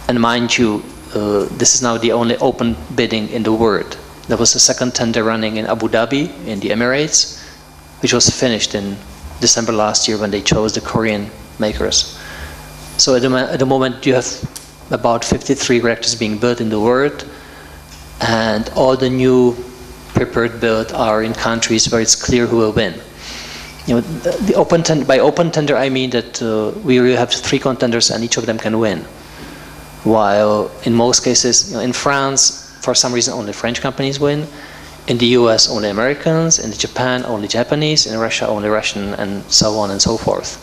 And mind you, this is now the only open bidding in the world. There was a second tender running in Abu Dhabi, in the Emirates, which was finished in December last year when they chose the Korean makers. So at the moment you have about 53 reactors being built in the world, and all the new prepared build are in countries where it's clear who will win. You know, by open tender I mean that we really have 3 contenders and each of them can win. While in most cases, you know, in France, for some reason only French companies win. In the US only Americans, in Japan only Japanese, in Russia only Russian, and so on and so forth.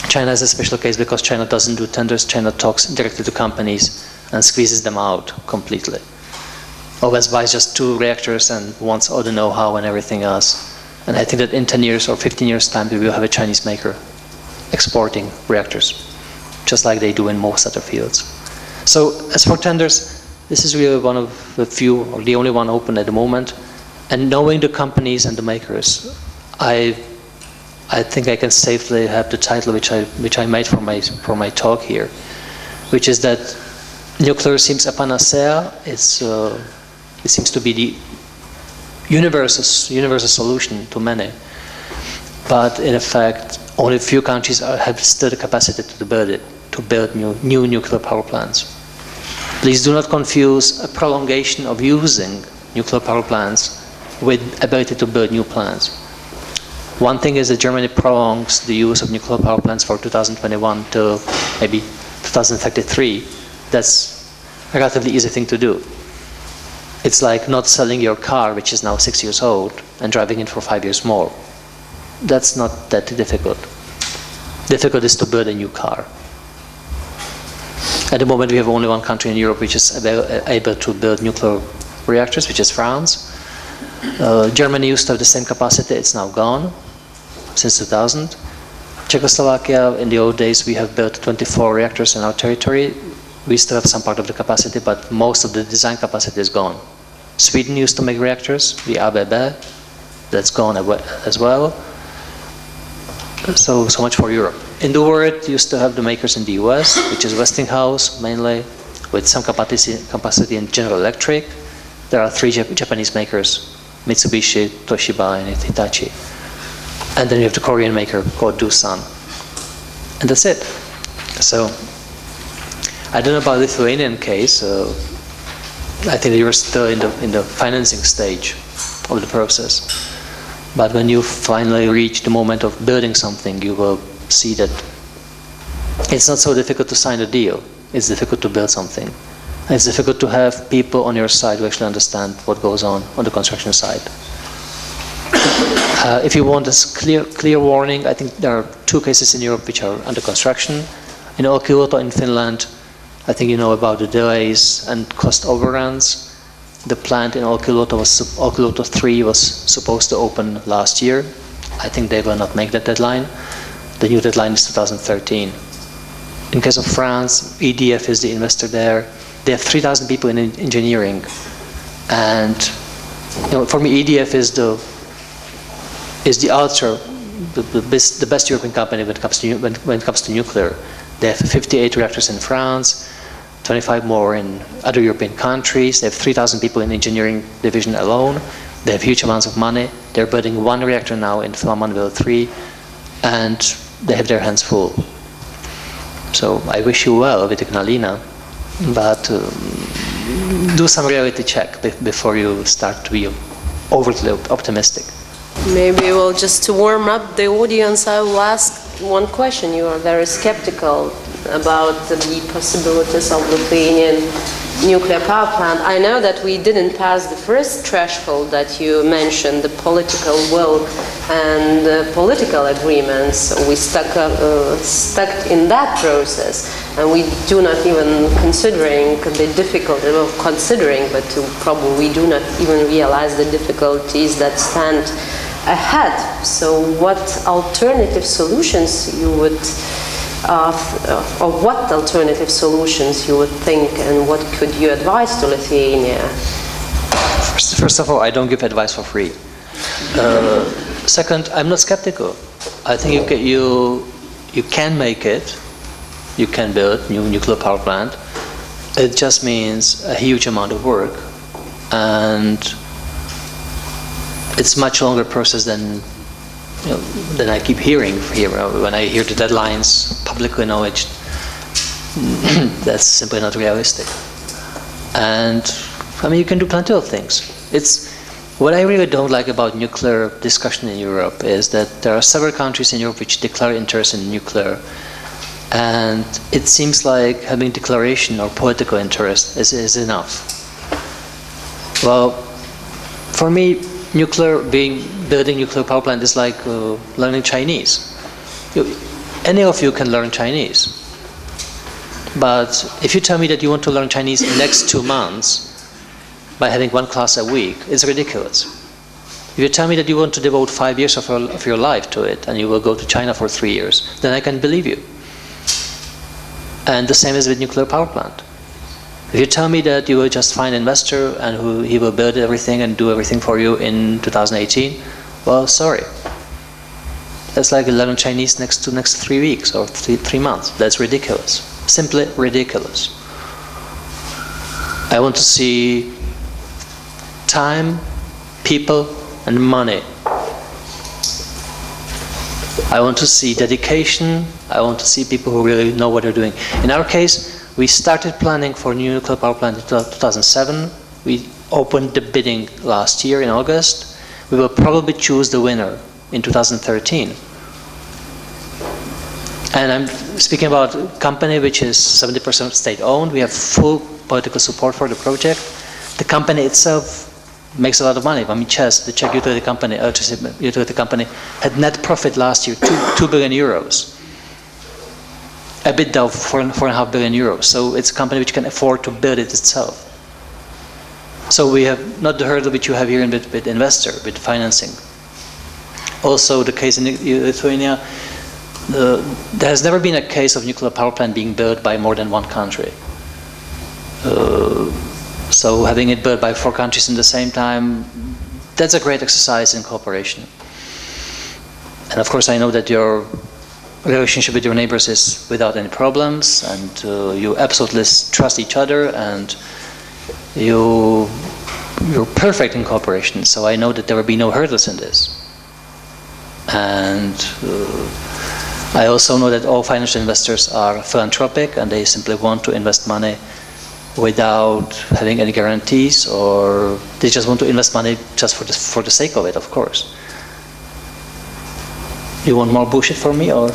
China is a special case because China doesn't do tenders. China talks directly to companies and squeezes them out completely. Always buys just 2 reactors and wants all the know-how and everything else. And I think that in 10 years or 15 years time we will have a Chinese maker exporting reactors, just like they do in most other fields. So as for tenders, this is really one of the few, or the only one open at the moment. And knowing the companies and the makers, I think I can safely have the title which I made for my talk here, which is that nuclear seems a panacea. It seems to be the universal solution to many. But in effect, only a few countries have still the capacity to build new nuclear power plants. Please do not confuse a prolongation of using nuclear power plants with ability to build new plants. One thing is that Germany prolongs the use of nuclear power plants for 2021 to maybe 2033. That's a relatively easy thing to do. It's like not selling your car, which is now 6 years old, and driving it for 5 years more. That's not that difficult. Difficult is to build a new car. At the moment we have only one country in Europe which is able to build nuclear reactors, which is France. Germany used to have the same capacity, it's now gone since 2000. Czechoslovakia, in the old days we have built 24 reactors in our territory. We still have some part of the capacity, but most of the design capacity is gone. Sweden used to make reactors, the ABB, that's gone as well. So much for Europe. In the world, you still have the makers in the US, which is Westinghouse mainly, with some capacity in General Electric. There are 3 Japanese makers, Mitsubishi, Toshiba, and Hitachi. And then you have the Korean maker called Doosan. And that's it. So, I don't know about the Lithuanian case. I think you're still in the financing stage of the process. But when you finally reach the moment of building something, you will see that it's not so difficult to sign a deal. It's difficult to build something. It's difficult to have people on your side who actually understand what goes on the construction side. If you want a clear warning, I think there are 2 cases in Europe which are under construction. In Olkiluoto in Finland, I think you know about the delays and cost overruns. The plant in Olkiluoto 3 was supposed to open last year. I think they will not make that deadline. The new deadline is 2013. In case of France, EDF is the investor there. They have 3,000 people in engineering. And you know, for me, EDF is the best European company when it comes to nuclear. They have 58 reactors in France, 25 more in other European countries. They have 3,000 people in engineering division alone. They have huge amounts of money. They're building 1 reactor now in Flamanville 3, and they have their hands full. So I wish you well with Ignalina, but do some reality check before you start to be overly optimistic. Maybe just to warm up the audience, I will ask one question. You are very skeptical about the possibilities of Lithuanian nuclear power plant. I know that we didn't pass the first threshold that you mentioned, the political will and political agreements. We stuck in that process, and we do not even considering the difficulty of considering, but probably we do not even realize the difficulties that stand ahead. So what alternative solutions you would or what alternative solutions you would think, and what could you advise to Lithuania? First of all, I don't give advice for free. Second, I'm not skeptical. I think you can make it. you can build new nuclear power plant. It just means a huge amount of work, and it's much longer process than than I keep hearing here. When I hear the deadlines publicly acknowledged, that's simply not realistic. And I mean, you can do plenty of things. What I really don't like about nuclear discussion in Europe is that there are several countries in Europe which declare interest in nuclear, and it seems like having declaration or political interest is enough. Well, for me, building nuclear power plant is like learning Chinese. Any of you can learn Chinese. But if you tell me that you want to learn Chinese in the next 2 months by having 1 class a week, it's ridiculous. If you tell me that you want to devote 5 years of your life to it and you will go to China for 3 years, then I can believe you. And the same is with nuclear power plant. If you tell me that you will just find an investor and he will build everything and do everything for you in 2018, well, sorry. That's like learning Chinese next 3 weeks or 3 months. That's ridiculous. Simply ridiculous. I want to see time, people, and money. I want to see dedication. I want to see people who really know what they're doing. In our case, we started planning for new nuclear power plant in 2007. We opened the bidding last year in August. We will probably choose the winner in 2013. And I'm speaking about a company which is 70% state-owned. We have full political support for the project. The company itself makes a lot of money. I mean, ČEZ, the Czech utility company, electricity utility company, had net profit last year, 2 billion euros. EBITDA of 4.5 billion euros. So it's a company which can afford to build it itself. So we have not the hurdle which you have here with investor, with financing. Also, the case in Lithuania, there has never been a case of nuclear power plant being built by more than 1 country. So having it built by 4 countries in the same time, that's a great exercise in cooperation. And of course I know that your relationship with your neighbors is without any problems, and you absolutely trust each other, and you're perfect in cooperation. So I know that there will be no hurdles in this. And I also know that all financial investors are philanthropic and they simply want to invest money without having any guarantees, or they just want to invest money just for the sake of it, of course. You want more bullshit from me, or?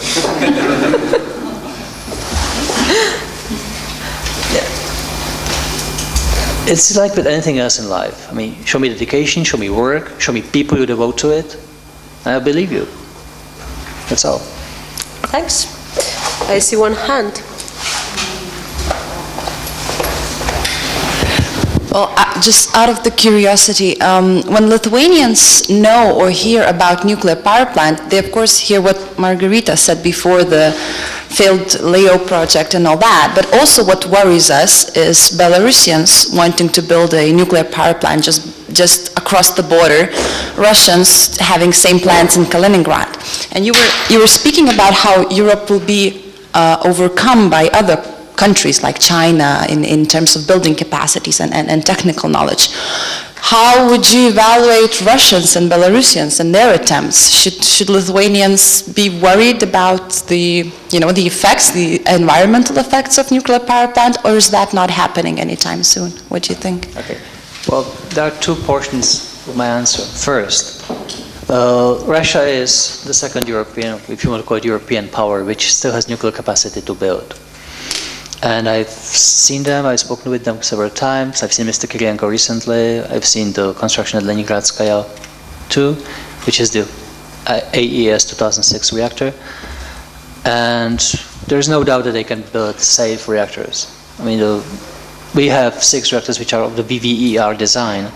Yeah. It's like with anything else in life. I mean, show me dedication, show me work, show me people you devote to it, and I believe you. That's all. Thanks. I see one hand. Well, just out of the curiosity, when Lithuanians know or hear about nuclear power plant, they of course hear what Margarita said before, the failed Leo project and all that, but also what worries us is Belarusians wanting to build a nuclear power plant just across the border, Russians having same plants in Kaliningrad. And you were speaking about how Europe will be overcome by other countries like China in terms of building capacities and technical knowledge. How would you evaluate Russians and Belarusians and their attempts? Should Lithuanians be worried about the effects, the environmental effects of nuclear power plant, or is that not happening anytime soon? What do you think? Okay. Well, there are 2 portions of my answer. First, Russia is the second European, if you want to call it European power, which still has nuclear capacity to build. And I've seen them, I've spoken with them several times. I've seen Mr. Kirilenko recently. I've seen the construction at Leningradskaya 2, which is the AES 2006 reactor. And there's no doubt that they can build safe reactors. I mean, we have 6 reactors which are of the VVER design,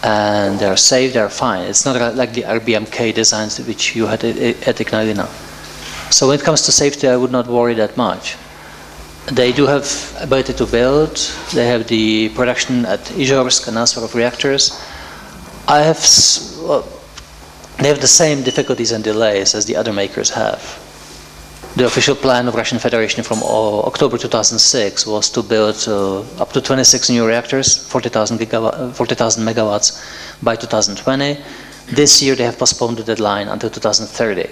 and they're safe, they're fine. It's not like the RBMK designs which you had at Ignalina. So when it comes to safety, I would not worry that much. They do have ability to build. They have the production at Izhorsk and elsewhere of reactors. They have the same difficulties and delays as the other makers have. The official plan of Russian Federation from October 2006 was to build up to 26 new reactors, 40,000 megawatts by 2020. This year they have postponed the deadline until 2030,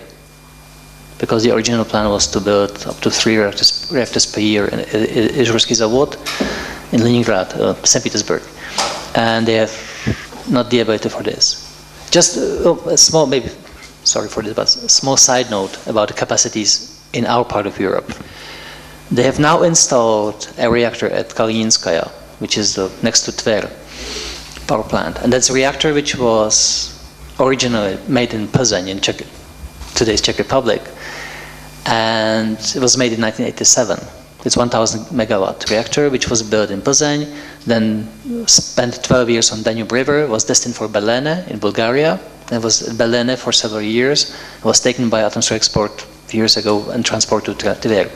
because the original plan was to build up to 3 reactors per year in Izhorski Zavod in Leningrad, St. Petersburg, and they have not the ability for this. Just a small, maybe, sorry for this, but a small side note about the capacities in our part of Europe. They have now installed a reactor at Kalininskaya, which is next to Tver power plant. And that's a reactor which was originally made in Plzeň, in today's Czech Republic. And it was made in 1987. It's 1,000 megawatt reactor, which was built in Plzeň, then spent 12 years on Danube River, was destined for Belene in Bulgaria. It was at Belene for several years. It was taken by Atomstroyexport years ago and transported to Tver.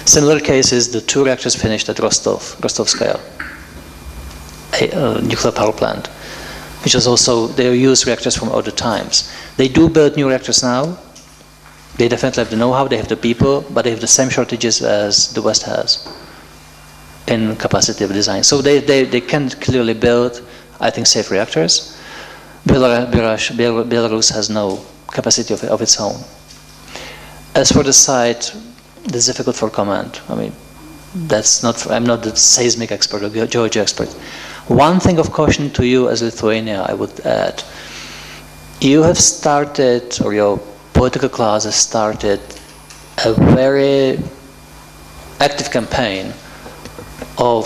Similar cases, the 2 reactors finished at Rostovskaya, a nuclear power plant, which was also, they used reactors from other times. They do build new reactors now. They definitely have the know-how, they have the people, but they have the same shortages as the West has in capacity of design. So they can clearly build, I think, safe reactors. Belarus has no capacity of its own. As for the site, it's difficult for comment. I mean, I'm not the seismic expert or geology expert. One thing of caution to you as Lithuania, I would add, you have started, or your political class has started, a very active campaign of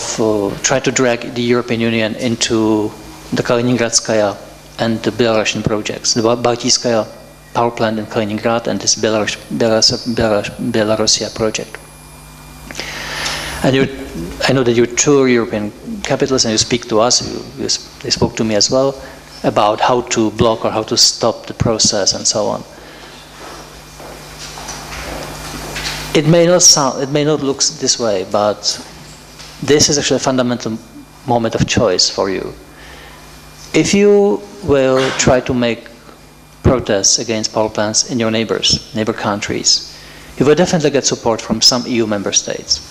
trying to drag the European Union into the Kaliningradskaya and the Belarusian projects, the Baltiskaya power plant in Kaliningrad and this Belarusia project. And I know that you tour European capitals and you speak to us, they spoke to me as well, about how to block or how to stop the process and so on. It may not look this way, but this is actually a fundamental moment of choice for you. If you will try to make protests against power plants in your neighbor countries, you will definitely get support from some EU member states,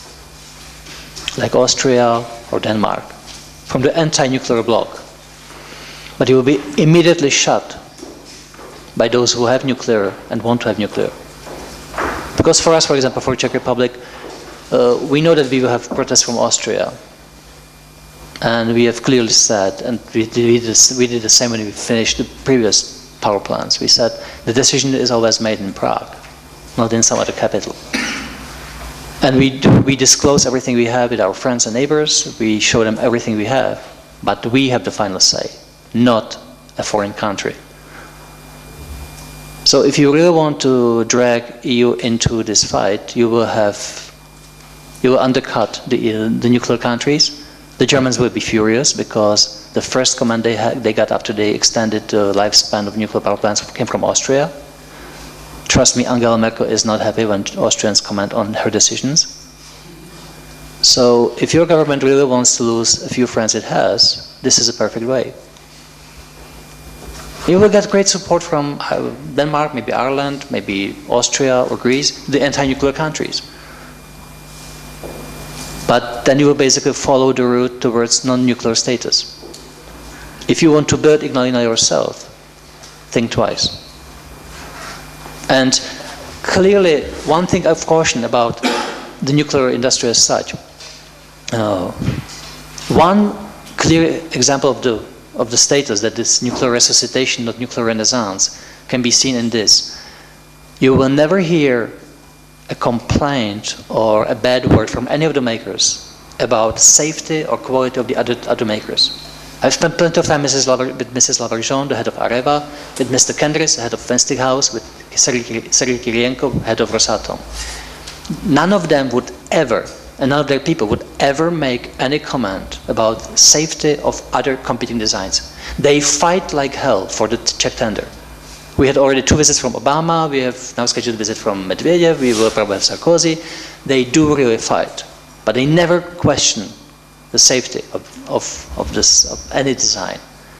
like Austria or Denmark, from the anti-nuclear bloc. But you will be immediately shut by those who have nuclear and want to have nuclear. Because for us, for example, for Czech Republic, we know that we will have protests from Austria. And we have clearly said, and we did the same when we finished the previous power plants. We said the decision is always made in Prague, not in some other capital. And we disclose everything we have with our friends and neighbors. We show them everything we have, but we have the final say, not a foreign country. So if you really want to drag EU into this fight, you will undercut the nuclear countries. The Germans will be furious because the first command they got after they extended the lifespan of nuclear power plants came from Austria. Trust me, Angela Merkel is not happy when Austrians comment on her decisions. So if your government really wants to lose a few friends it has, this is a perfect way. You will get great support from Denmark, maybe Ireland, maybe Austria or Greece, the anti-nuclear countries. But then you will basically follow the route towards non-nuclear status. If you want to build Ignalina yourself, think twice. And clearly, one thing of caution about the nuclear industry as such, one clear example of the status that this nuclear resuscitation, not nuclear renaissance, can be seen in this. You will never hear a complaint or a bad word from any of the makers about safety or quality of the other makers. I've spent plenty of time with Mrs. Lavarjon, the head of Areva, with Mr. Kendris, the head of Westinghouse, with Sergei Kirienko, head of Rosatom. None of them would ever, and none of their people would ever make any comment about safety of other competing designs. They fight like hell for the Czech tender. We had already 2 visits from Obama, we have now scheduled a visit from Medvedev, we will probably have Sarkozy. They do really fight, but they never question the safety of any design.